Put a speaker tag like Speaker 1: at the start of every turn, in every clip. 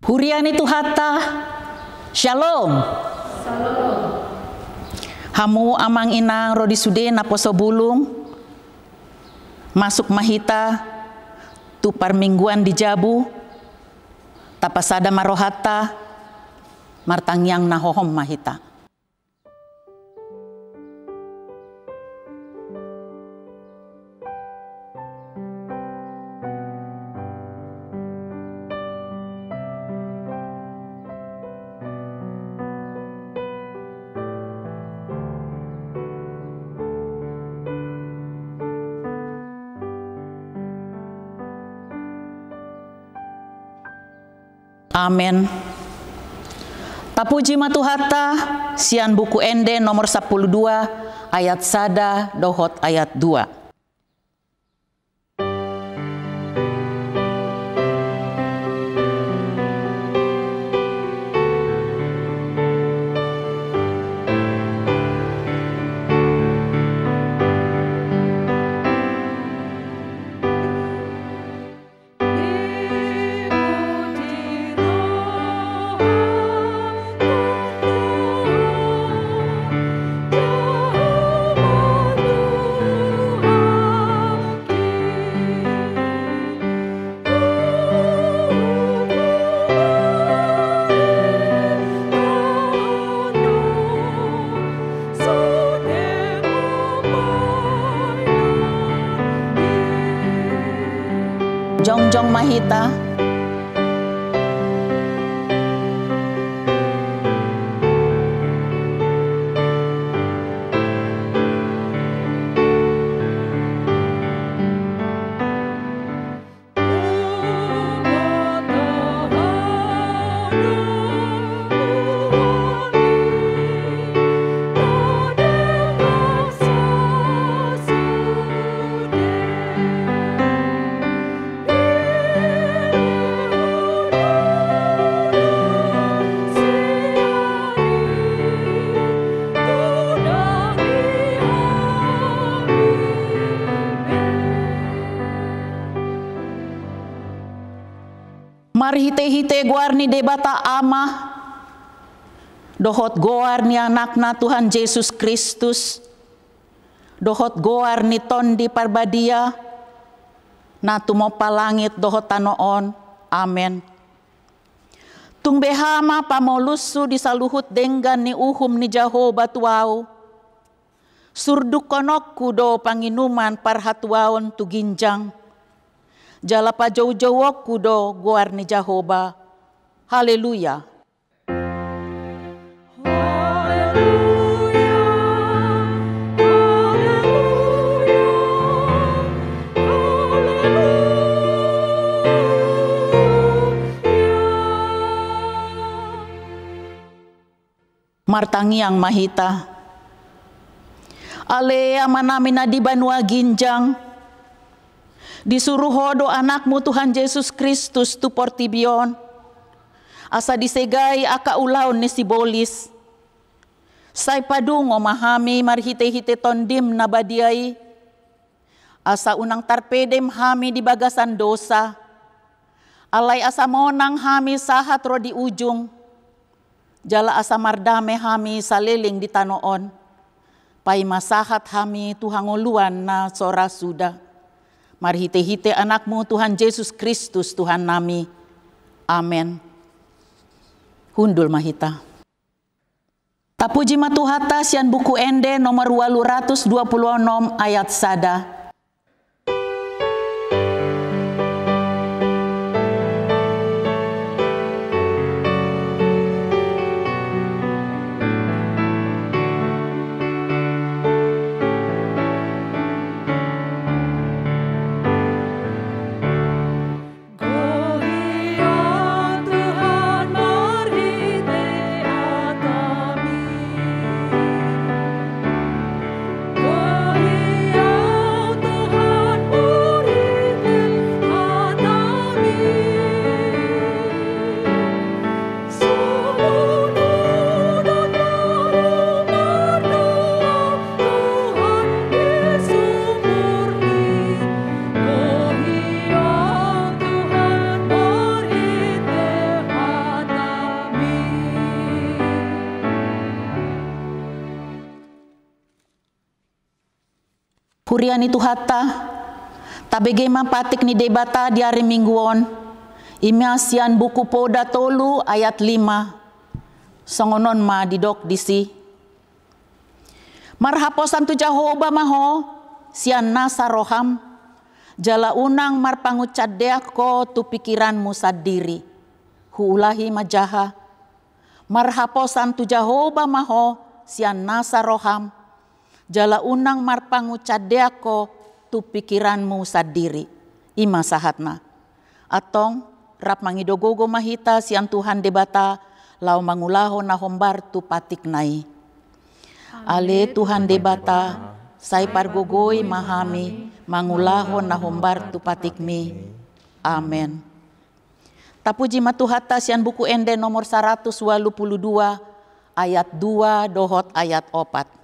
Speaker 1: Huriani Tuhata, Shalom. Hamu amang inang rodi sude na poso bulung, masuk mahita, tu parmingguan di Jabu, tapasada marohata, martangyang nahohom mahita. Amen. Tapuji matuhata, sian buku ende nomor 12 ayat sada dohot ayat 2. Jongjong mahita, mari hite-hite guarni debata ama, dohot goar ni anakna Tuhan Yesus Kristus, dohot goar ni tondi parbadia, na tumopa langit dohot tanoon, amen. Tung behama pamolusu di saluhut denggan ni uhum ni Jehovah tuau, surduk konokku do panginuman parhatuaon tu ginjang, jala pa jauh-jauh kudo goar ni Jehovah. Haleluya. Martangyang mahita. Alea manamina di banua ginjang, disuruh hodo anakmu Tuhan Yesus Kristus tu portibion, asa disegai aka ulaun ni sibolis, say padungo mahami marhite-hite tondim na badiai, asa unang tarpedem hami di bagasan dosa, alay asa monang hami sahat ro di ujung, jala asa mardame hami saliling di tanoon, pay masahat hami tuhanguluan na sora suda. Mari hite-hite anakmu Tuhan Yesus Kristus Tuhan nami. Amen. Hundul mahita. Tapuji matuhata sian buku ende nomor 226 ayat sada. Hurian itu hatta, tabegema patik ni debata di hari mingguon, imiasian buku poda tolu ayat 5, songonon ma didok disi. Marhaposan tu Jehovah maho, sian nasa roham, jala unang marpangucadeak ko tu pikiranmu sadiri, huulahi majaha. Marhaposan tu Jehovah maho, sian nasa roham, jala unang marpangucadeak ko tu pikiranmu sadiri. Ima sahatna. Atong rap mangidogogo mahita sian Tuhan debata lau mangulaho na hombar tu patik nai. Ale Tuhan debata sai pargogoi mahami mangulaho na hombar tu patik mi. Amen. Tapuji matuhata sian buku ende nomor 182 ayat 2 dohot ayat 4.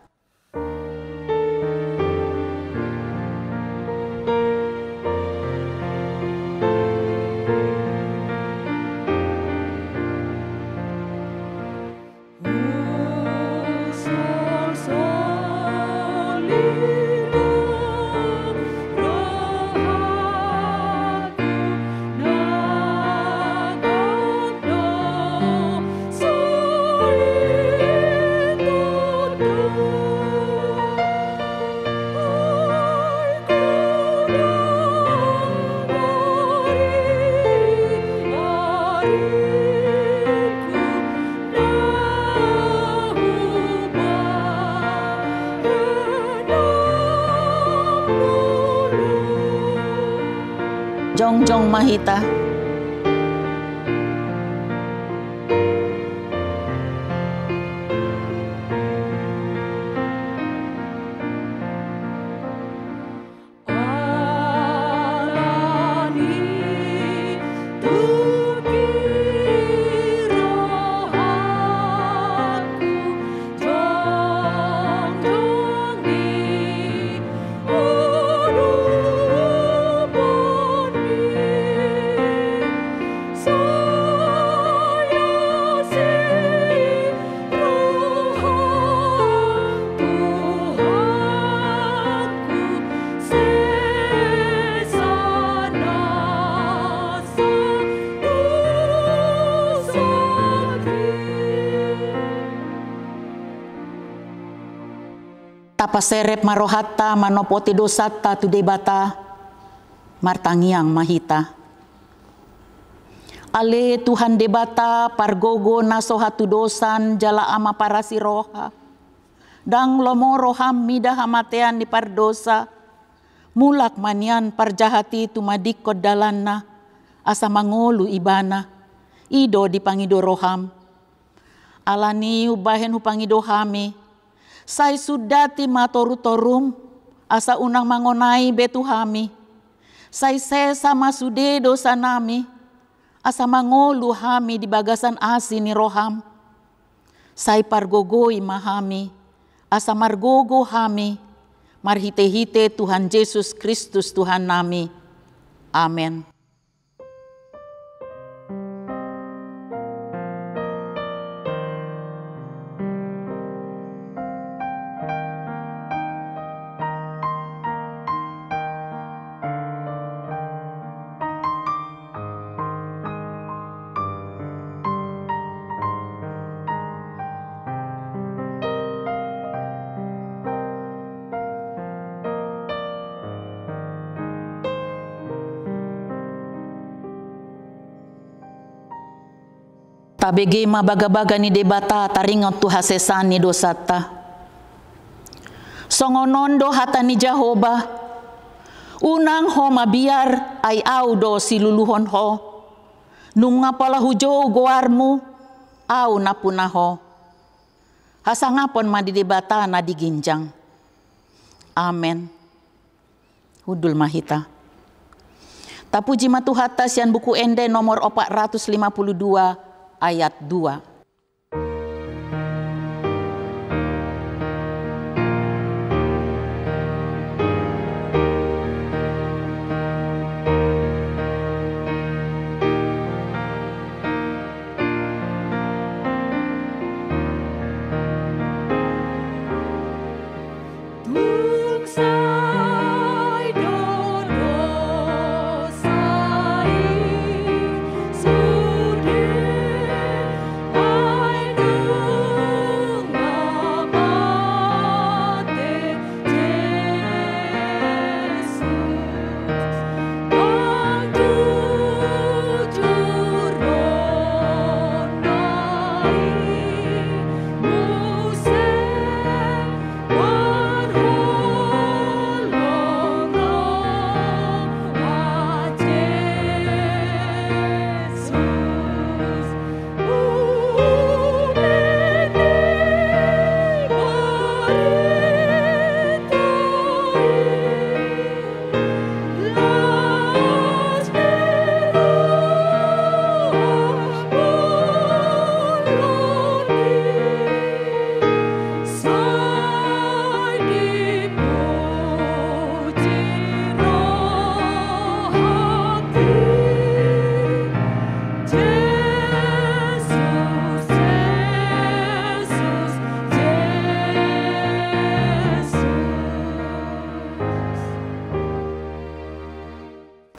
Speaker 1: Jongjong mahita. Tapaserep marohata manopoti dosata tu debata martangiang mahita. Ale Tuhan debata pargogo nasohatu dosan jala ama parasi roha. Dang lomo roham midah hamatean di pardosa. Mulak manian parjahati tumadik kodalanna asa mangolu ibana. Ido dipangido roham. Alani ubahen hupangido hame. Sai sudati matoru-torum asa unang mangonai betu hami. Sai sesa masude dosa nami asa mangolu hami di bagasan asini roham. Sai pargogoi mahami asa margogo hami marhite-hite Tuhan Yesus Kristus Tuhan nami. Amen. Tabege mabaga-baga ni debata taringot tu hasesan ni dosata. Songonondo hata ni Jehovah. Unang ho mabiar ay audo siluluhon ho. Nunga pala hujo goarmu au napunaho. Hasangapon madidebata na diginjang. Amen. Hudul mahita. Tapuji matuhata sian buku ende nomor 452 ayat 2.
Speaker 2: Tuksa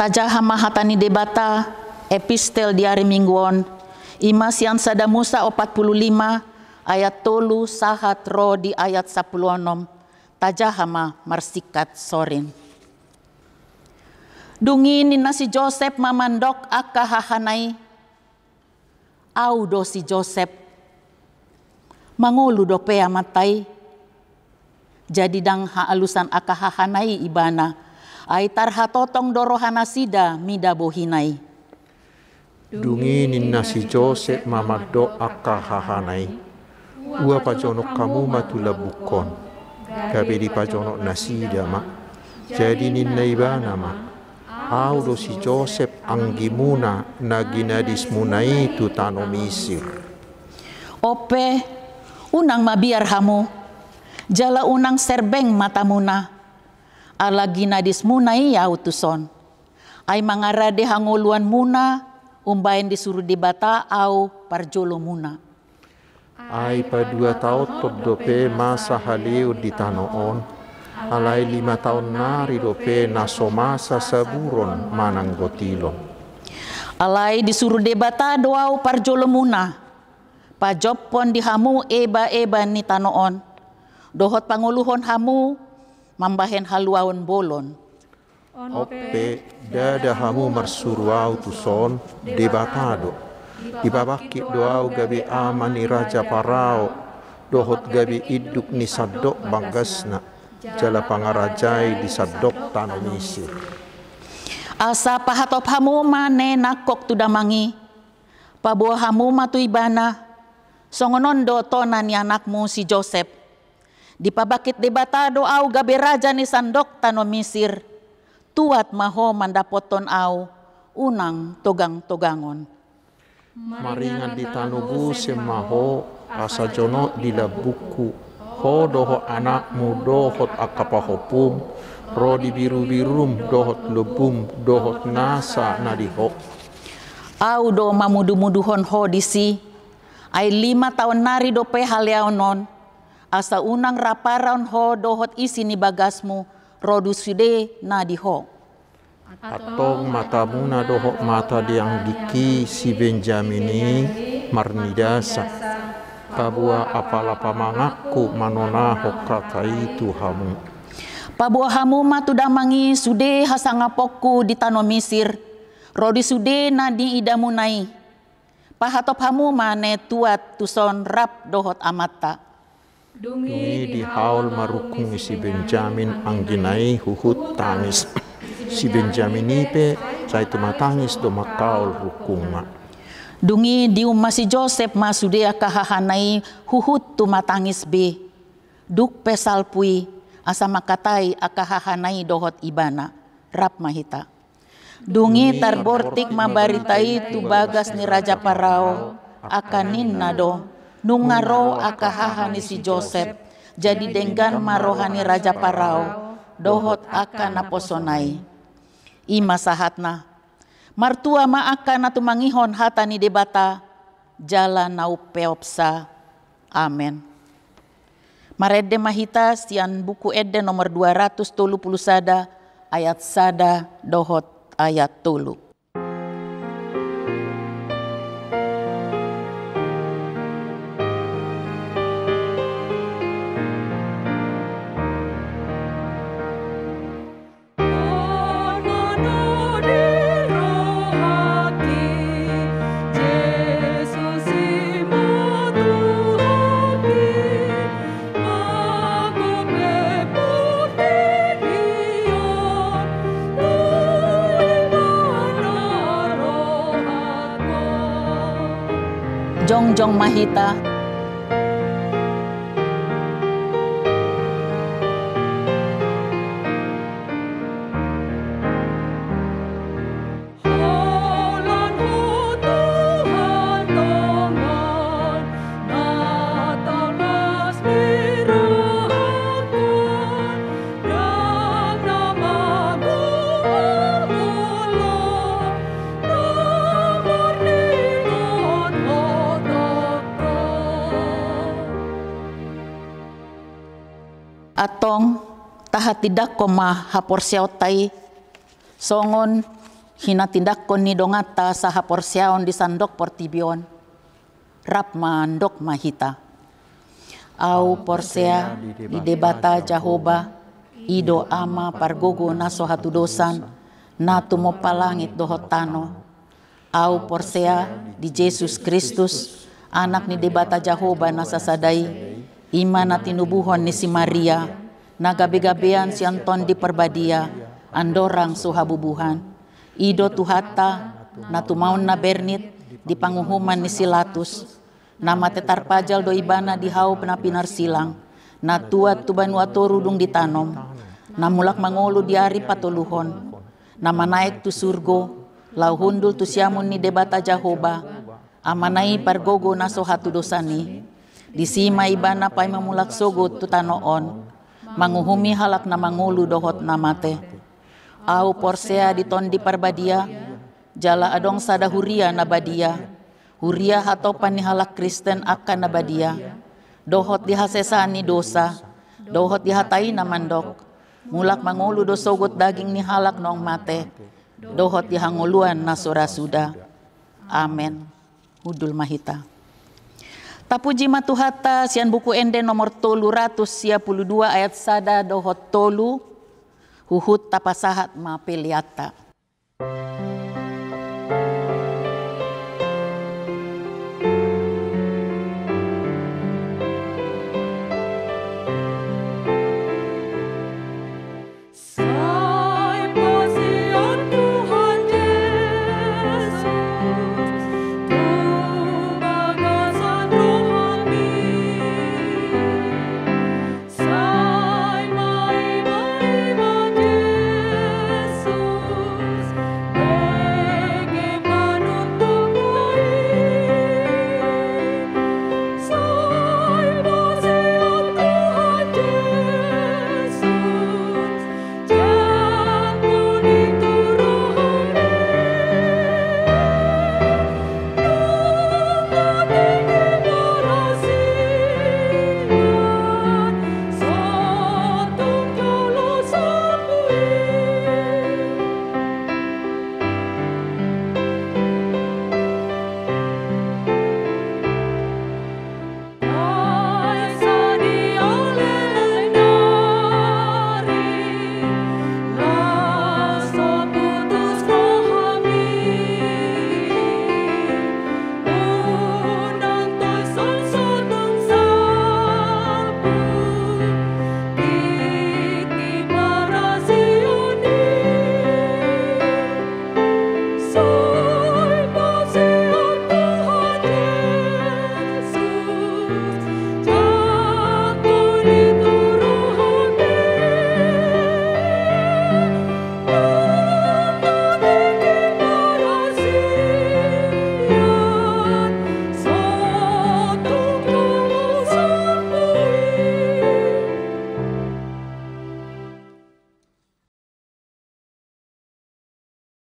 Speaker 1: Tajaha mahatani debata epistel diari mingguon ima sian sada Musa 45 ayat 3 sahat ro di ayat 16 tajahama marsikat sorin. Dungi nina si Joseph mamandok aka hahanai au do si Joseph mangulu do pea matai jadi dang haalusan aka hahanai ibana ai tarha totong dorohana sida mida bohinai.
Speaker 2: Dungi nina si Joseph mamandok aka hahanai ua pajonok kamu matula bukon gabe di pajonok nasida mak jadi nina ibana mak au do si Joseph anggimuna naginadis munai tu tano Misir.
Speaker 1: Ope unang mabiar hamu jala unang serbeng matamuna ala ginadis munai ya utuson ay mangarade hanguluan muna umbayan disuruh dibata au parjolo muna
Speaker 2: ay pa 2 tahun tobdope masa haleu di tanoon alai 5 tahun nari dope nasomasa saburon manang gotilon.
Speaker 1: Alai disuruh debata doau parjolo muna. Pajob pon dihamu eba-eba ni tanoon. Dohot panguluhon hamu mambahen haluaon bolon.
Speaker 2: Ope dada hamu marsuruau tuson debatado. Dibabaki doau gabi amani raja parao. Dohot gabi iduk ni sadok banggasna. Jala pangarajai di sadok tano Misir.
Speaker 1: Asa pahatop hamu mane nakok tudamangi. Pabuah hamu matu ibana. Songonon do tonan ni anakmu si Joseph. Dipabakit debatado au gabe raja ni sandok tano Misir. Tuat maho mandapoton au unang togang-togangon.
Speaker 2: Maringan di tanubu semaho asa jono di labuku. Ho dohot anakmu dohot akapahopum rodi biru-birum dohot lebum dohot nasa nadiho.
Speaker 1: Au do mamudu-muduhon ho disi ay 5 tahun nari do pe haleaonon asa unang raparon ho dohot isi ni bagasmu rodu sude nadiho.
Speaker 2: Atong matamuna dohot mata diang diki si Benjamini marnidasa. Pabua apala pamangaku manona hokaka itu hamu.
Speaker 1: Pabua hamu matu damangi sude hasangapokku di tano Misir. Rodi sude na di idamunai. Pahatop hamu mane tuat tuson rap dohot amata.
Speaker 2: Dungi di haul marukung si Benjamin angginai huhut tangis. Si Benjamin ipe sai tumatangis do makaul rukunga.
Speaker 1: Dungi di si Joseph masude kahahanai huhut tumatangis be. Duk pesalpui asa makatai akahahanai dohot ibana. Rap mahita. Dungi tarbortik mabaritai tu bagas ni Raja Parao. Akanin nado. Nungaro akahahani si Joseph. Jadi denggan marohani Raja Parao. Dohot akan naposonai. Ima sahatna. Martua maaka na tumangihon hata ni debata jala nau peopsa. Amen. Marede mahita sian buku ede nomor 230 sada ayat sada dohot ayat 3. Jongjong mahita. Atong tahat tidak koma hapor siautai songon hina tindakkon ni dongata saha porsiaon di sandok portibion, rap mandok mahita. Au porsea di debata Jahoba, ido ama pargogo naso hatu dosan, na tumo palangit dohotano. Au porsea di Yesus Kristus, anak ni debata Jahoba nasasadai, ima na tinubuhon ni si Maria, na gabi-gabian si Anton di perbadia, andorang suhabubuhan. Ido tuhata, na tumaon na bernit, di panguhuman ni Silatus, na matetar pajal do ibana di haup na pinarsilang, na tuat tuban watorudung ditanom, na mulak mangolo di ari patuluhon, na manaik tu surgo, lau hundul tu siamun ni debata Jahoba, amanai pargogo na sohatu dosani, di sima ibana pay mamulak sogot tu tanoon, manguhumi halak na mangulu dohot na mate. Au porsea di tondi parbadia, jala adong sada huria na badia, huria hatopan ni halak Kristen akan na badia, dohot dihasesani dosa, dohot dihatai na mandok, mulak mangulu do sogot daging ni halak noong mate, dohot dihanguluan na surasuda. Amen. Hudul mahita. Tapuji matuhata sian buku ende nomor 352 ayat sada dohot tolu, huhut tapasahat mapeliata.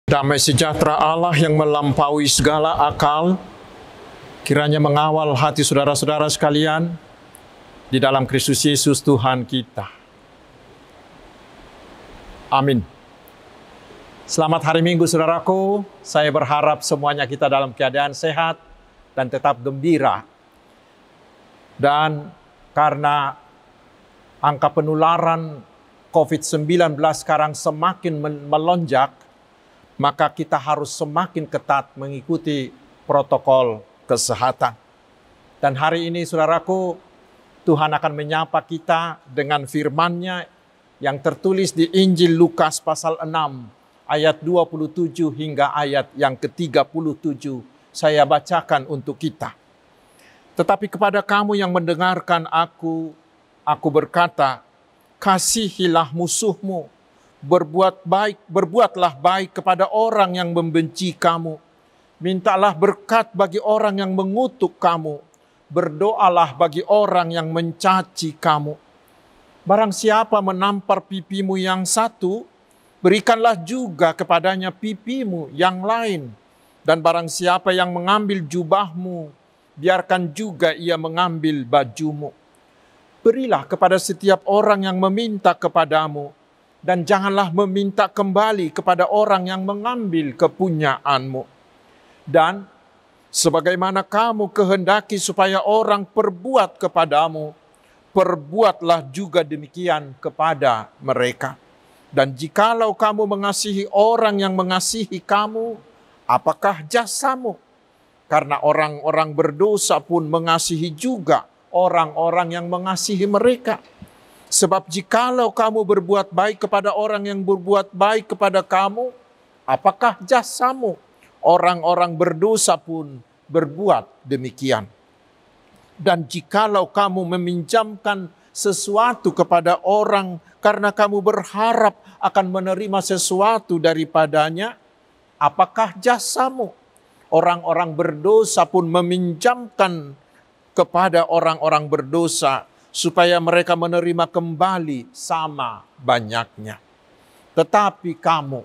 Speaker 2: Damai sejahtera Allah yang melampaui segala akal, kiranya mengawal hati saudara-saudara sekalian di dalam Kristus Yesus Tuhan kita. Amin. Selamat hari Minggu saudaraku, saya berharap semuanya kita dalam keadaan sehat dan tetap gembira. Dan karena angka penularan COVID-19 sekarang semakin melonjak, maka kita harus semakin ketat mengikuti protokol kesehatan. Dan hari ini saudaraku, Tuhan akan menyapa kita dengan firman-Nya yang tertulis di Injil Lukas pasal 6 ayat 27 hingga ayat yang ke-37. Saya bacakan untuk kita. Tetapi kepada kamu yang mendengarkan aku berkata, kasihilah musuhmu, berbuatlah baik kepada orang yang membenci kamu. Mintalah berkat bagi orang yang mengutuk kamu. Berdoalah bagi orang yang mencaci kamu. Barang siapa menampar pipimu yang satu, berikanlah juga kepadanya pipimu yang lain. Dan barang siapa yang mengambil jubahmu, biarkan juga ia mengambil bajumu. Berilah kepada setiap orang yang meminta kepadamu, Dan janganlah meminta kembali kepada orang yang mengambil kepunyaanmu. Dan sebagaimana kamu kehendaki supaya orang perbuat kepadamu, perbuatlah juga demikian kepada mereka. Dan jikalau kamu mengasihi orang yang mengasihi kamu, apakah jasamu? Karena orang-orang berdosa pun mengasihi juga orang-orang yang mengasihi mereka. Sebab jikalau kamu berbuat baik kepada orang yang berbuat baik kepada kamu, apakah jasamu? Orang-orang berdosa pun berbuat demikian. Dan jikalau kamu meminjamkan sesuatu kepada orang karena kamu berharap akan menerima sesuatu daripadanya, apakah jasamu? Orang-orang berdosa pun meminjamkan kepada orang-orang berdosa supaya mereka menerima kembali sama banyaknya. Tetapi kamu,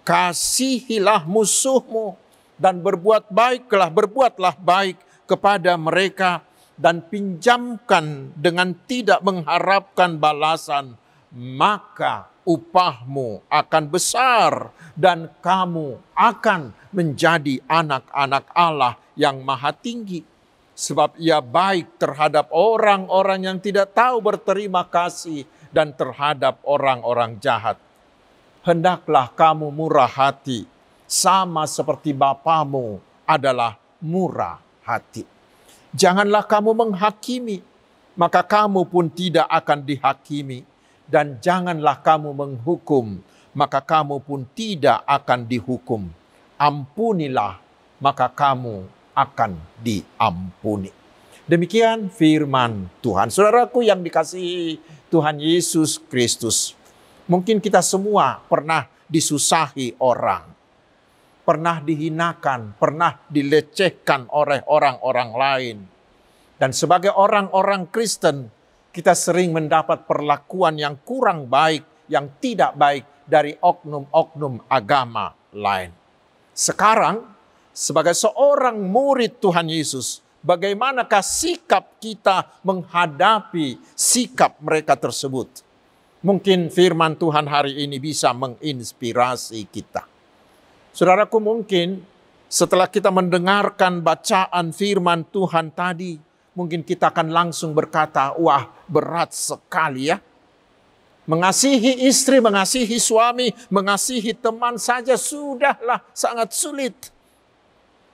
Speaker 2: kasihilah musuhmu dan berbuatlah baik kepada mereka dan pinjamkan dengan tidak mengharapkan balasan, maka upahmu akan besar dan kamu akan menjadi anak-anak Allah yang maha tinggi. Sebab ia baik terhadap orang-orang yang tidak tahu berterima kasih dan terhadap orang-orang jahat. Hendaklah kamu murah hati, sama seperti Bapamu adalah murah hati. Janganlah kamu menghakimi, maka kamu pun tidak akan dihakimi. Dan janganlah kamu menghukum, maka kamu pun tidak akan dihukum. Ampunilah, maka kamu akan diampuni. Demikian firman Tuhan. Saudaraku yang dikasihi Tuhan Yesus Kristus. Mungkin kita semua pernah disusahi orang. Pernah dihinakan, pernah dilecehkan oleh orang-orang lain. Dan sebagai orang-orang Kristen, kita sering mendapat perlakuan yang kurang baik, yang tidak baik dari oknum-oknum agama lain. Sekarang, sebagai seorang murid Tuhan Yesus, bagaimanakah sikap kita menghadapi sikap mereka tersebut? Mungkin firman Tuhan hari ini bisa menginspirasi kita. Saudaraku, mungkin setelah kita mendengarkan bacaan firman Tuhan tadi, mungkin kita akan langsung berkata, wah berat sekali ya. Mengasihi istri, mengasihi suami, mengasihi teman saja sudahlah sangat sulit.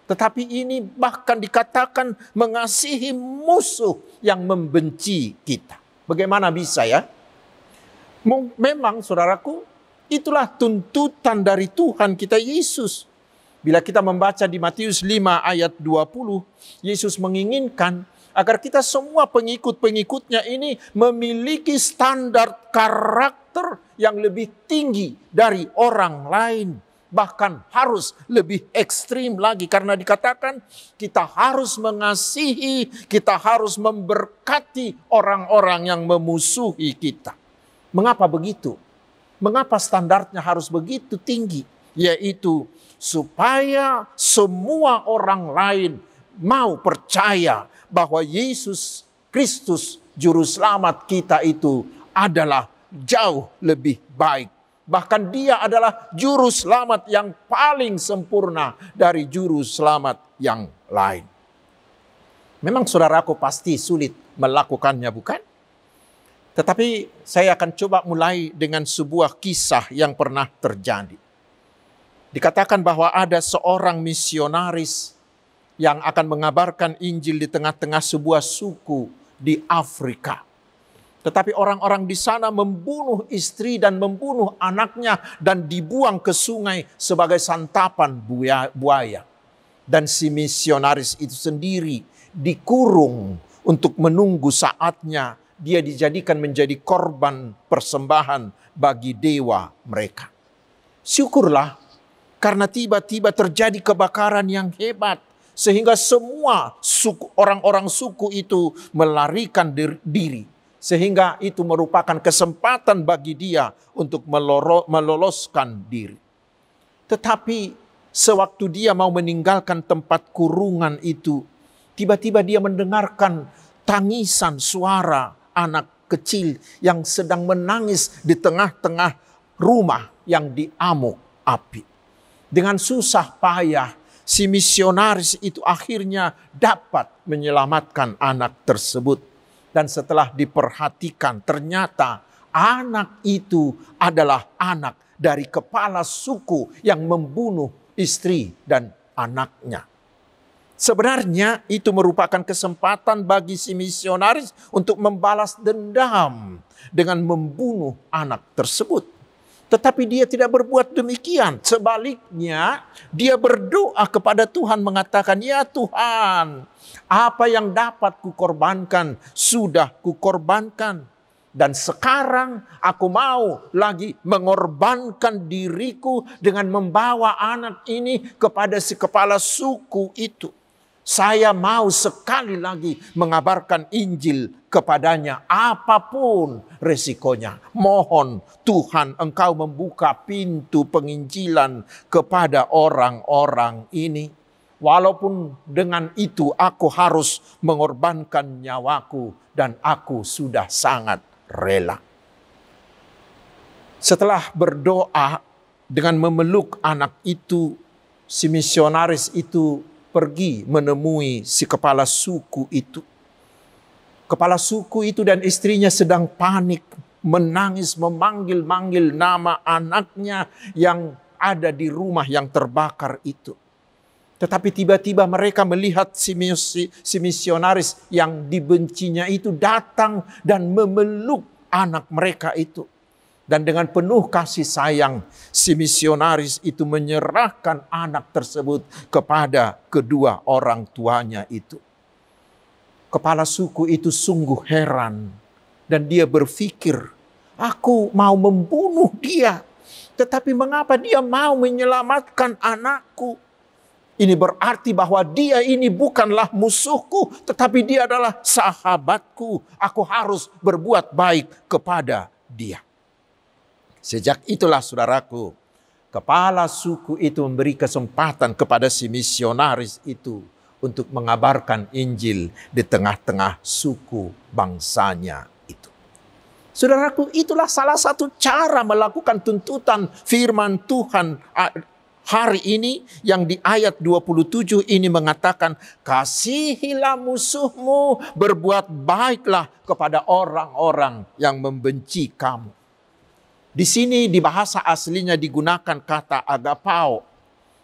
Speaker 2: Tetapi ini bahkan dikatakan mengasihi musuh yang membenci kita. Bagaimana bisa ya? Memang saudaraku, itulah tuntutan dari Tuhan kita Yesus. Bila kita membaca di Matius 5 ayat 20, Yesus menginginkan agar kita semua pengikut-pengikutnya ini memiliki standar karakter yang lebih tinggi dari orang lain. Bahkan harus lebih ekstrim lagi karena dikatakan kita harus mengasihi, kita harus memberkati orang-orang yang memusuhi kita. Mengapa begitu? Mengapa standarnya harus begitu tinggi? Yaitu supaya semua orang lain mau percaya bahwa Yesus Kristus Juru Selamat kita itu adalah jauh lebih baik. Bahkan dia adalah juru selamat yang paling sempurna dari juru selamat yang lain. Memang saudaraku pasti sulit melakukannya, bukan? Tetapi saya akan coba mulai dengan sebuah kisah yang pernah terjadi. Dikatakan bahwa ada seorang misionaris yang akan mengabarkan Injil di tengah-tengah sebuah suku di Afrika. Tetapi orang-orang di sana membunuh istri dan membunuh anaknya dan dibuang ke sungai sebagai santapan buaya. Dan si misionaris itu sendiri dikurung untuk menunggu saatnya dia dijadikan menjadi korban persembahan bagi dewa mereka. Syukurlah karena tiba-tiba terjadi kebakaran yang hebat sehingga semua orang-orang suku itu melarikan diri. Sehingga itu merupakan kesempatan bagi dia untuk meloloskan diri. Tetapi sewaktu dia mau meninggalkan tempat kurungan itu, tiba-tiba dia mendengarkan tangisan suara anak kecil yang sedang menangis di tengah-tengah rumah yang diamuk api. Dengan susah payah, si misionaris itu akhirnya dapat menyelamatkan anak tersebut. Dan setelah diperhatikan, ternyata anak itu adalah anak dari kepala suku yang membunuh istri dan anaknya. Sebenarnya itu merupakan kesempatan bagi si misionaris untuk membalas dendam dengan membunuh anak tersebut. Tetapi dia tidak berbuat demikian. Sebaliknya, dia berdoa kepada Tuhan mengatakan, "Ya Tuhan, apa yang dapat kukorbankan, sudah kukorbankan. Dan sekarang aku mau lagi mengorbankan diriku dengan membawa anak ini kepada si kepala suku itu. Saya mau sekali lagi mengabarkan Injil kepadanya, apapun resikonya. Mohon Tuhan Engkau membuka pintu penginjilan kepada orang-orang ini. Walaupun dengan itu aku harus mengorbankan nyawaku dan aku sudah sangat rela." Setelah berdoa dengan memeluk anak itu, si misionaris itu pergi menemui si kepala suku itu. Kepala suku itu dan istrinya sedang panik, menangis, memanggil-manggil nama anaknya yang ada di rumah yang terbakar itu. Tetapi tiba-tiba mereka melihat si misionaris yang dibencinya itu datang dan memeluk anak mereka itu. Dan dengan penuh kasih sayang, si misionaris itu menyerahkan anak tersebut kepada kedua orang tuanya itu. Kepala suku itu sungguh heran. Dan dia berpikir, aku mau membunuh dia. Tetapi mengapa dia mau menyelamatkan anakku? Ini berarti bahwa dia ini bukanlah musuhku, tetapi dia adalah sahabatku. Aku harus berbuat baik kepada dia. Sejak itulah saudaraku, kepala suku itu memberi kesempatan kepada si misionaris itu untuk mengabarkan Injil di tengah-tengah suku bangsanya itu. Saudaraku, itulah salah satu cara melakukan tuntutan firman Tuhan hari ini yang di ayat 27 ini mengatakan, "Kasihilah musuhmu, berbuat baiklah kepada orang-orang yang membenci kamu." Di sini di bahasa aslinya digunakan kata agapao.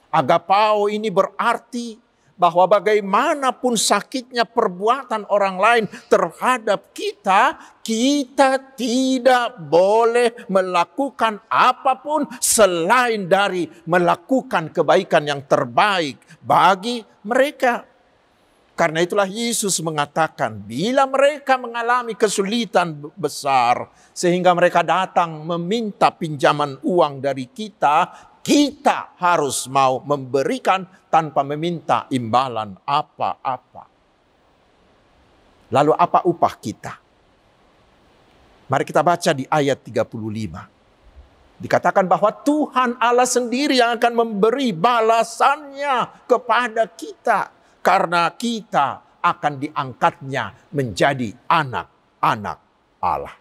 Speaker 2: Agapao ini berarti bahwa bagaimanapun sakitnya perbuatan orang lain terhadap kita, kita tidak boleh melakukan apapun selain dari melakukan kebaikan yang terbaik bagi mereka. Karena itulah Yesus mengatakan, bila mereka mengalami kesulitan besar, sehingga mereka datang meminta pinjaman uang dari kita, kita harus mau memberikan tanpa meminta imbalan apa-apa. Lalu apa upah kita? Mari kita baca di ayat 35. Dikatakan bahwa Tuhan Allah sendiri yang akan memberi balasannya kepada kita. Karena kita akan diangkatnya menjadi anak-anak Allah.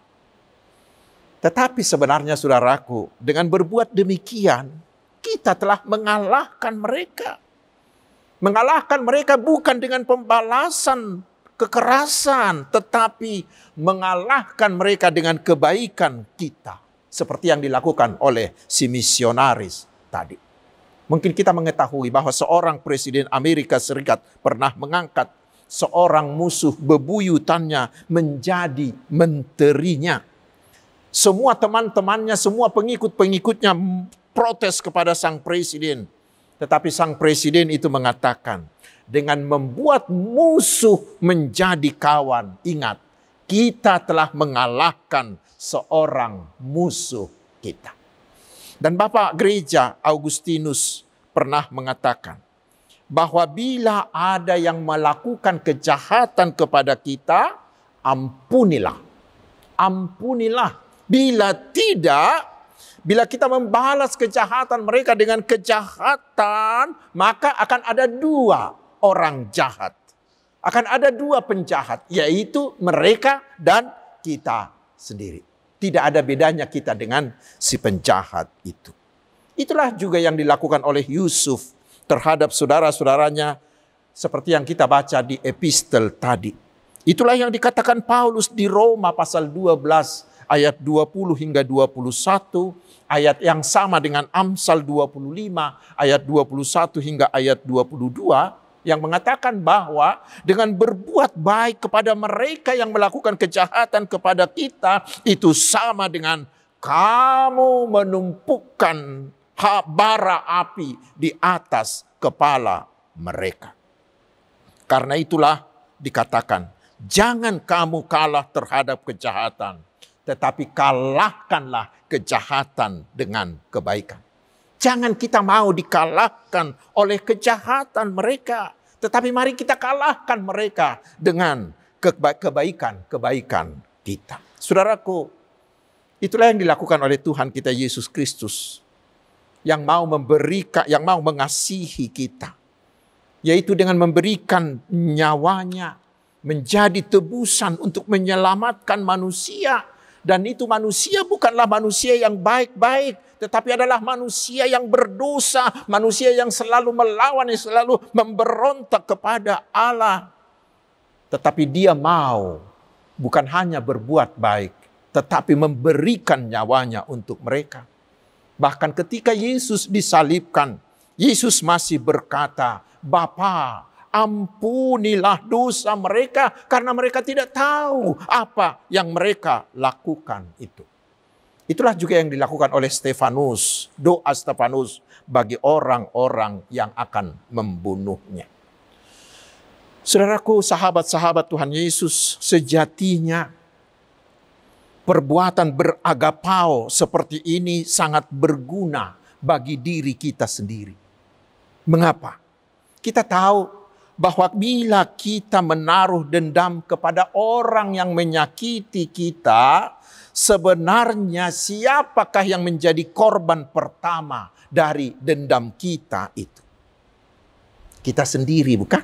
Speaker 2: Tetapi sebenarnya saudaraku, dengan berbuat demikian, kita telah mengalahkan mereka. Mengalahkan mereka bukan dengan pembalasan kekerasan, tetapi mengalahkan mereka dengan kebaikan kita. Seperti yang dilakukan oleh si misionaris tadi. Mungkin kita mengetahui bahwa seorang presiden Amerika Serikat pernah mengangkat seorang musuh bebuyutannya menjadi menterinya. Semua teman-temannya, semua pengikut-pengikutnya protes kepada sang presiden. Tetapi sang presiden itu mengatakan, dengan membuat musuh menjadi kawan, ingat, kita telah mengalahkan seorang musuh kita. Dan Bapak Gereja Augustinus pernah mengatakan bahwa bila ada yang melakukan kejahatan kepada kita, ampunilah. Ampunilah. Bila tidak, bila kita membalas kejahatan mereka dengan kejahatan, maka akan ada dua orang jahat. Akan ada dua penjahat, yaitu mereka dan kita sendiri. Tidak ada bedanya kita dengan si penjahat itu. Itulah juga yang dilakukan oleh Yusuf terhadap saudara-saudaranya seperti yang kita baca di epistel tadi. Itulah yang dikatakan Paulus di Roma pasal 12 ayat 20 hingga 21, ayat yang sama dengan Amsal 25 ayat 21 hingga ayat 22 yang mengatakan bahwa dengan berbuat baik kepada mereka yang melakukan kejahatan kepada kita itu sama dengan kamu menumpukan bara api di atas kepala mereka. Karena itulah dikatakan, jangan kamu kalah terhadap kejahatan, tetapi kalahkanlah kejahatan dengan kebaikan. Jangan kita mau dikalahkan oleh kejahatan mereka, tetapi mari kita kalahkan mereka dengan kebaikan-kebaikan kita. Saudaraku, itulah yang dilakukan oleh Tuhan kita Yesus Kristus, yang mau memberikan, yang mau mengasihi kita, yaitu dengan memberikan nyawanya menjadi tebusan untuk menyelamatkan manusia. Dan itu manusia bukanlah manusia yang baik-baik, tetapi adalah manusia yang berdosa, manusia yang selalu melawan, yang selalu memberontak kepada Allah. Tetapi dia mau bukan hanya berbuat baik, tetapi memberikan nyawanya untuk mereka. Bahkan ketika Yesus disalibkan, Yesus masih berkata, Bapa, ampunilah dosa mereka karena mereka tidak tahu apa yang mereka lakukan itu. Itulah juga yang dilakukan oleh Stefanus, doa Stefanus bagi orang-orang yang akan membunuhnya. Saudaraku, sahabat-sahabat Tuhan Yesus, sejatinya perbuatan beragapao seperti ini sangat berguna bagi diri kita sendiri. Mengapa? Kita tahu bahwa bila kita menaruh dendam kepada orang yang menyakiti kita, sebenarnya siapakah yang menjadi korban pertama dari dendam kita itu? Kita sendiri, bukan?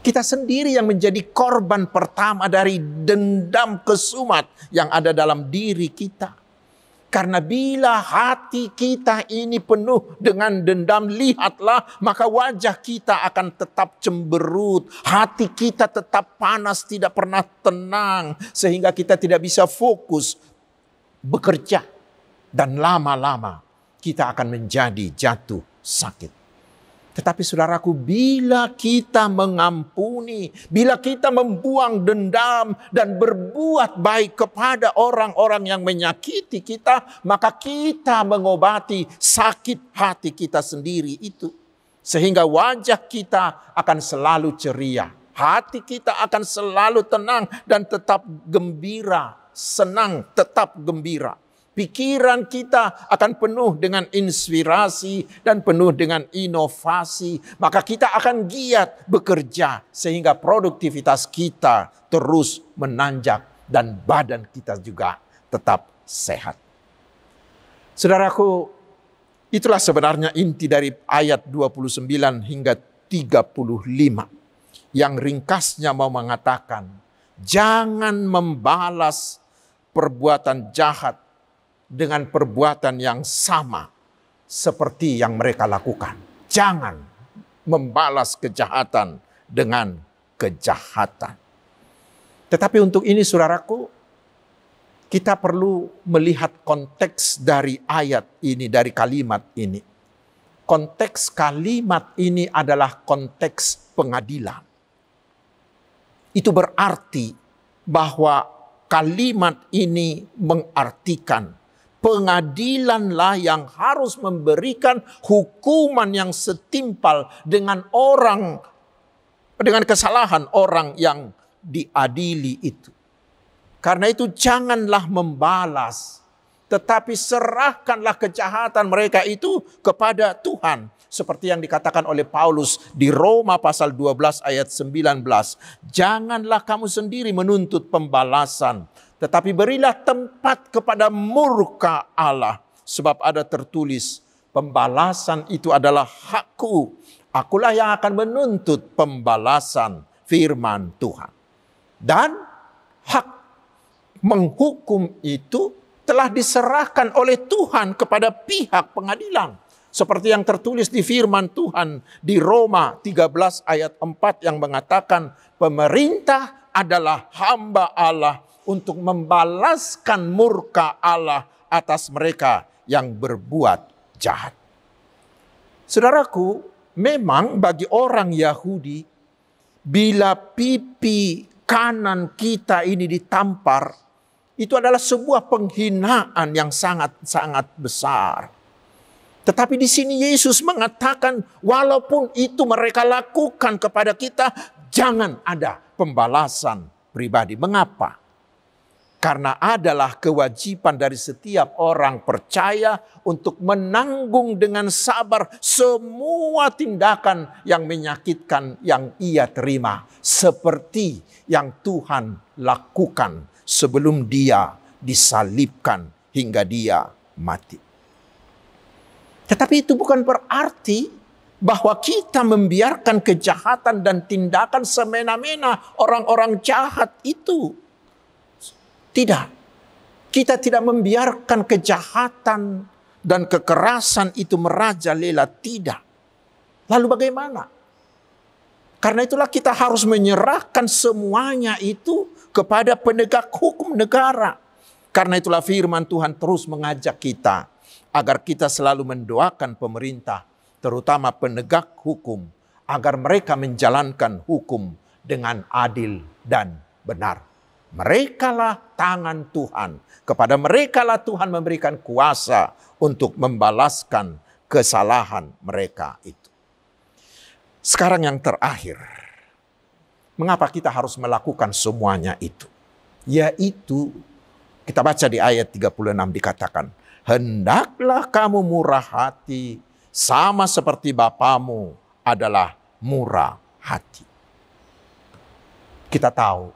Speaker 2: Kita sendiri yang menjadi korban pertama dari dendam kesumat yang ada dalam diri kita. Karena bila hati kita ini penuh dengan dendam, lihatlah, maka wajah kita akan tetap cemberut. Hati kita tetap panas, tidak pernah tenang. Sehingga kita tidak bisa fokus bekerja. Dan lama-lama kita akan menjadi jatuh sakit. Tetapi saudaraku, bila kita mengampuni, bila kita membuang dendam dan berbuat baik kepada orang-orang yang menyakiti kita, maka kita mengobati sakit hati kita sendiri itu. Sehingga wajah kita akan selalu ceria. Hati kita akan selalu tenang dan tetap gembira, senang, tetap gembira. Pikiran kita akan penuh dengan inspirasi dan penuh dengan inovasi. Maka kita akan giat bekerja sehingga produktivitas kita terus menanjak dan badan kita juga tetap sehat. Saudaraku, itulah sebenarnya inti dari ayat 29 hingga 35. Yang ringkasnya mau mengatakan, jangan membalas perbuatan jahat dengan perbuatan yang sama seperti yang mereka lakukan. Jangan membalas kejahatan dengan kejahatan. Tetapi untuk ini saudaraku, kita perlu melihat konteks dari ayat ini, dari kalimat ini. Konteks kalimat ini adalah konteks pengadilan. Itu berarti bahwa kalimat ini mengartikan pengadilanlah yang harus memberikan hukuman yang setimpal dengan kesalahan orang yang diadili itu. Karena itu janganlah membalas, tetapi serahkanlah kejahatan mereka itu kepada Tuhan. Seperti yang dikatakan oleh Paulus di Roma pasal 12 ayat 19. Janganlah kamu sendiri menuntut pembalasan, tetapi berilah tempat kepada murka Allah. Sebab ada tertulis, pembalasan itu adalah hakku. Akulah yang akan menuntut pembalasan, firman Tuhan. Dan hak menghukum itu telah diserahkan oleh Tuhan kepada pihak pengadilan. Seperti yang tertulis di firman Tuhan di Roma 13 ayat 4 yang mengatakan pemerintah adalah hamba Allah untuk membalaskan murka Allah atas mereka yang berbuat jahat. Saudaraku, memang bagi orang Yahudi, bila pipi kanan kita ini ditampar, itu adalah sebuah penghinaan yang sangat-sangat besar. Tetapi di sini Yesus mengatakan, walaupun itu mereka lakukan kepada kita, jangan ada pembalasan pribadi. Mengapa? Karena adalah kewajiban dari setiap orang percaya untuk menanggung dengan sabar semua tindakan yang menyakitkan yang ia terima. Seperti yang Tuhan lakukan sebelum dia disalibkan hingga dia mati. Tetapi itu bukan berarti bahwa kita membiarkan kejahatan dan tindakan semena-mena orang-orang jahat itu. Tidak. Kita tidak membiarkan kejahatan dan kekerasan itu merajalela. Tidak. Lalu bagaimana? Karena itulah kita harus menyerahkan semuanya itu kepada penegak hukum negara. Karena itulah firman Tuhan terus mengajak kita agar kita selalu mendoakan pemerintah, terutama penegak hukum, agar mereka menjalankan hukum dengan adil dan benar. Merekalah tangan Tuhan. Kepada merekalah Tuhan memberikan kuasa untuk membalaskan kesalahan mereka itu. Sekarang yang terakhir, mengapa kita harus melakukan semuanya itu? Yaitu, kita baca di ayat 36 dikatakan, hendaklah kamu murah hati sama seperti Bapamu adalah murah hati. Kita tahu,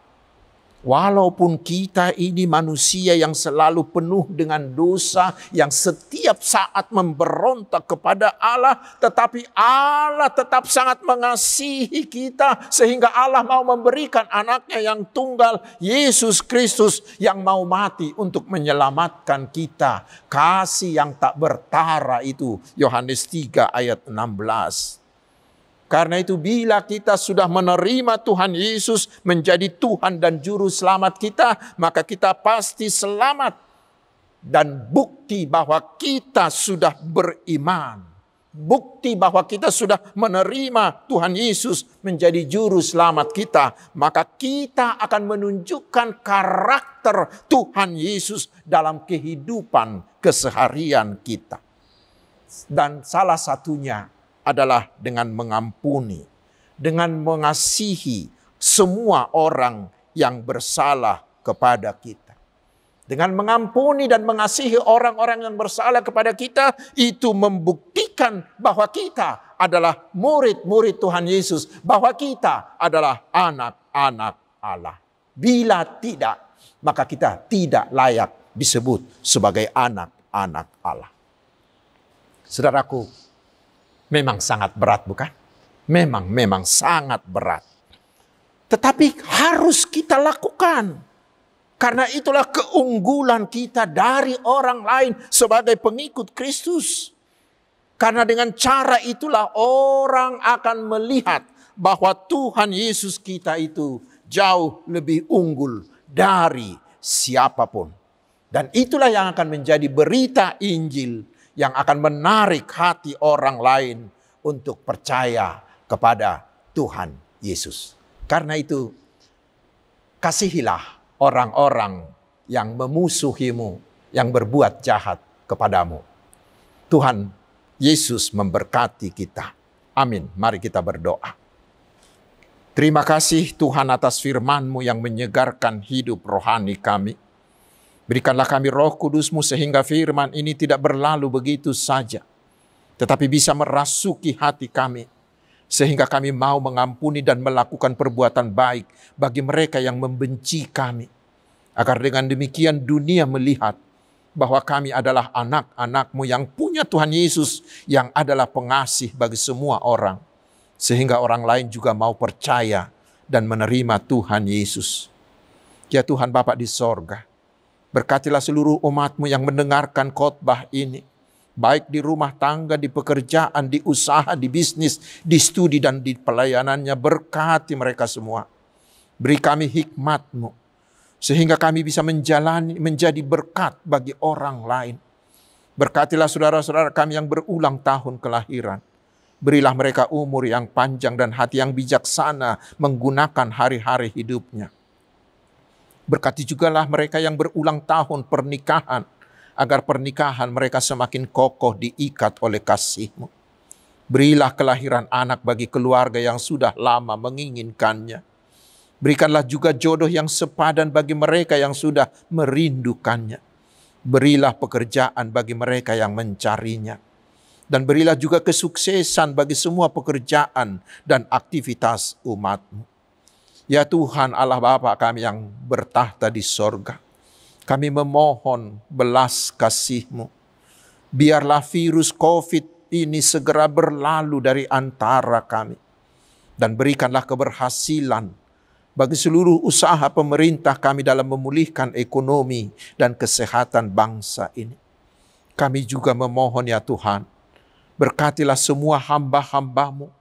Speaker 2: walaupun kita ini manusia yang selalu penuh dengan dosa, yang setiap saat memberontak kepada Allah, tetapi Allah tetap sangat mengasihi kita sehingga Allah mau memberikan anaknya yang tunggal, Yesus Kristus, yang mau mati untuk menyelamatkan kita. Kasih yang tak bertara itu, Yohanes 3 ayat 16. Karena itu bila kita sudah menerima Tuhan Yesus menjadi Tuhan dan Juru Selamat kita, maka kita pasti selamat. Dan bukti bahwa kita sudah beriman, bukti bahwa kita sudah menerima Tuhan Yesus menjadi Juru Selamat kita, maka kita akan menunjukkan karakter Tuhan Yesus dalam kehidupan keseharian kita. Dan salah satunya adalah dengan mengampuni, dengan mengasihi semua orang yang bersalah kepada kita. Dengan mengampuni dan mengasihi orang-orang yang bersalah kepada kita, itu membuktikan bahwa kita adalah murid-murid Tuhan Yesus, bahwa kita adalah anak-anak Allah. Bila tidak, maka kita tidak layak disebut sebagai anak-anak Allah. Saudaraku, memang sangat berat, bukan? Memang sangat berat. Tetapi harus kita lakukan. Karena itulah keunggulan kita dari orang lain sebagai pengikut Kristus. Karena dengan cara itulah orang akan melihat bahwa Tuhan Yesus kita itu jauh lebih unggul dari siapapun. Dan itulah yang akan menjadi berita Injil yang akan menarik hati orang lain untuk percaya kepada Tuhan Yesus. Karena itu, kasihilah orang-orang yang memusuhimu, yang berbuat jahat kepadamu. Tuhan Yesus memberkati kita. Amin. Mari kita berdoa. Terima kasih Tuhan atas firman-Mu yang menyegarkan hidup rohani kami. Berikanlah kami Roh Kudus-Mu sehingga firman ini tidak berlalu begitu saja, tetapi bisa merasuki hati kami, sehingga kami mau mengampuni dan melakukan perbuatan baik bagi mereka yang membenci kami. Agar dengan demikian dunia melihat bahwa kami adalah anak-anak-Mu yang punya Tuhan Yesus, yang adalah pengasih bagi semua orang, sehingga orang lain juga mau percaya dan menerima Tuhan Yesus. Ya Tuhan Bapa di sorga, Berkatilah seluruh umat-Mu yang mendengarkan khotbah ini, baik di rumah tangga, di pekerjaan, di usaha, di bisnis, di studi, dan di pelayanannya. Berkati mereka semua. Beri kami hikmat-Mu, sehingga kami bisa menjadi berkat bagi orang lain. Berkatilah saudara-saudara kami yang berulang tahun kelahiran. Berilah mereka umur yang panjang dan hati yang bijaksana menggunakan hari-hari hidupnya. Berkati jugalah mereka yang berulang tahun pernikahan, agar pernikahan mereka semakin kokoh diikat oleh kasih-Mu. Berilah kelahiran anak bagi keluarga yang sudah lama menginginkannya. Berikanlah juga jodoh yang sepadan bagi mereka yang sudah merindukannya. Berilah pekerjaan bagi mereka yang mencarinya. Dan berilah juga kesuksesan bagi semua pekerjaan dan aktivitas umat-Mu. Ya Tuhan Allah Bapa kami yang bertahta di sorga, kami memohon belas kasih-Mu. Biarlah virus COVID ini segera berlalu dari antara kami. Dan berikanlah keberhasilan bagi seluruh usaha pemerintah kami dalam memulihkan ekonomi dan kesehatan bangsa ini. Kami juga memohon ya Tuhan, berkatilah semua hamba-hamba-Mu.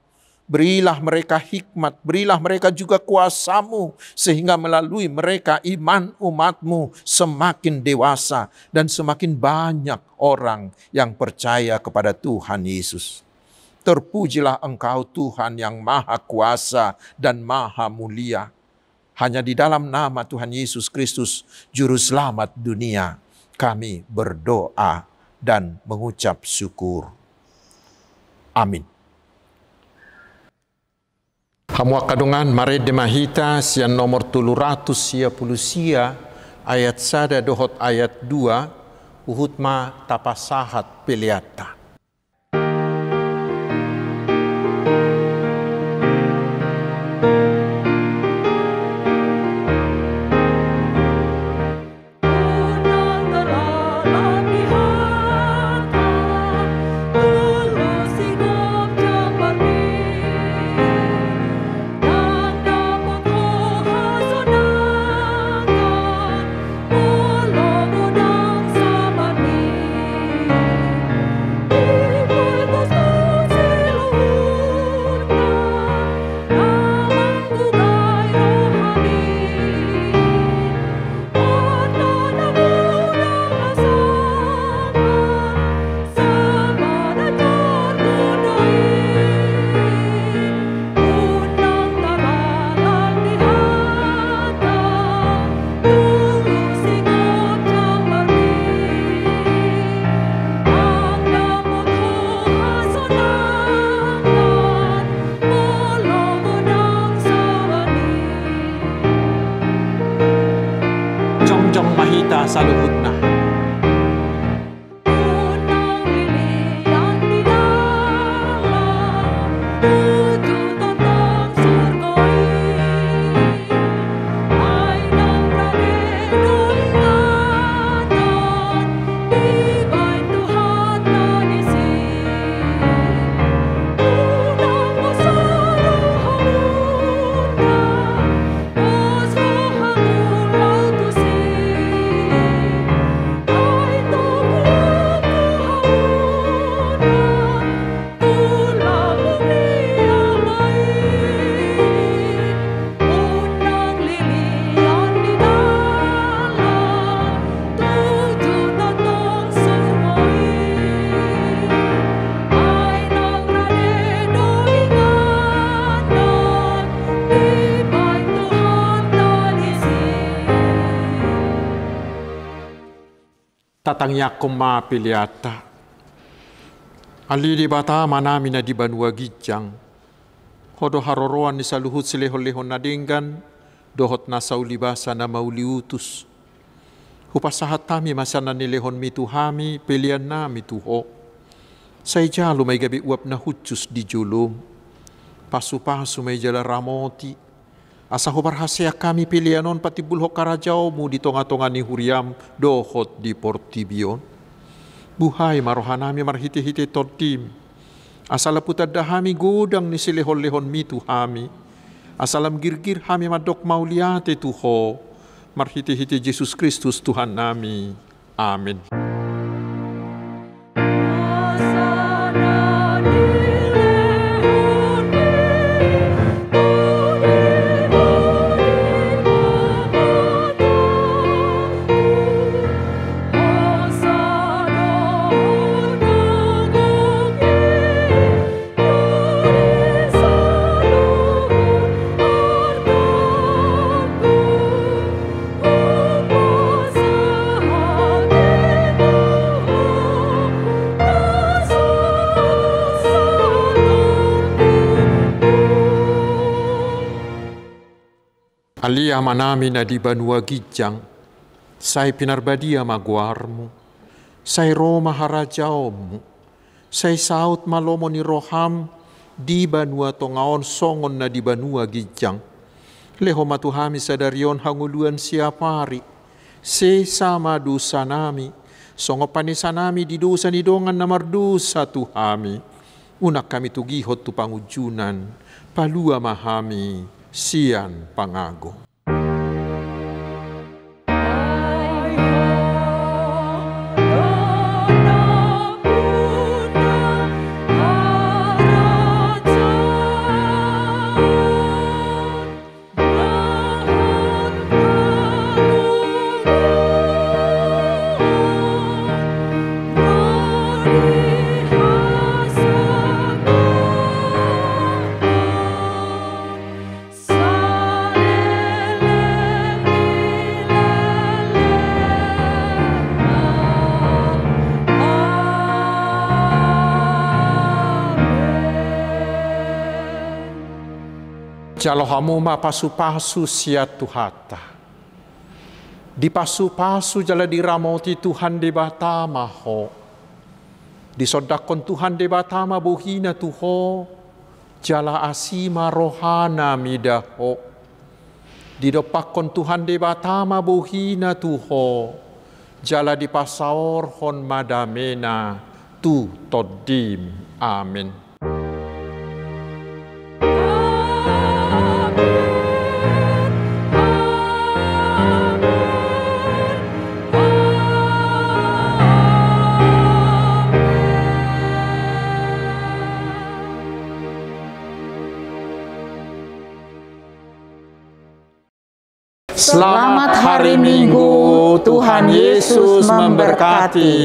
Speaker 2: Berilah mereka hikmat, berilah mereka juga kuasa-Mu, sehingga melalui mereka iman umat-Mu semakin dewasa dan semakin banyak orang yang percaya kepada Tuhan Yesus. Terpujilah Engkau Tuhan yang maha kuasa dan maha mulia. Hanya di dalam nama Tuhan Yesus Kristus, Juru Selamat dunia, kami berdoa dan mengucap syukur. Amin. Hamua kadungan mare de mahita sian nomor 330 ayat 1 dohot ayat 2 uhutma tapasahat peliata. Saluhutna. Tatangnya koma piliata. Ali di bata manami na di Banua Gijang. Hodo haroroan ni saluhut silehon-lehon nadenggan. Dohot na saulibasa na mauliutus. Hupasahat tami masana ni lehon mituhami pilihan na mituho. Say jalo may gabi uap na hutsus di julum. Pasu-pasu may jala ramoti. Asa hubarhasya kami pilihanon pati bulhok karajao mu di tonga-tonga ni Huriam dohot di Portibion. Buhay marohanami marhiti-hiti tortim. Asala putad dahami godang ni silehon-lehon mitu hami. Asalam girgir hami madok mauliate tuho. marhiti-hiti Yesus Kristus Tuhan nami. Amin. Alia manami na di Banua Gijang, say pinarbadia maguarmu, say Roma harajaomu, say saut malomo ni Roham, di Banua tongaon songon na di Banua Gijang. Leho matuhami sadarion hanguluan siapari, se sama dosa nami, songo panisa nami di dosa ni dongan na mardosa tuhami. Unak kami tugihot tu pangujunan, palua mahami, sian pangago. Jalo hamuma pasu-pasu sia tuhata. Di pasu-pasu jala diramoti Tuhan de batama ho. Di sodakon Tuhan de batama buhina tuho. Jala asima rohana midaho. Di dopakon Tuhan de batama buhina tuho. Jala di pasaor hon madamena tu todim. Amin.
Speaker 1: Selamat hari Minggu, Tuhan Yesus memberkati.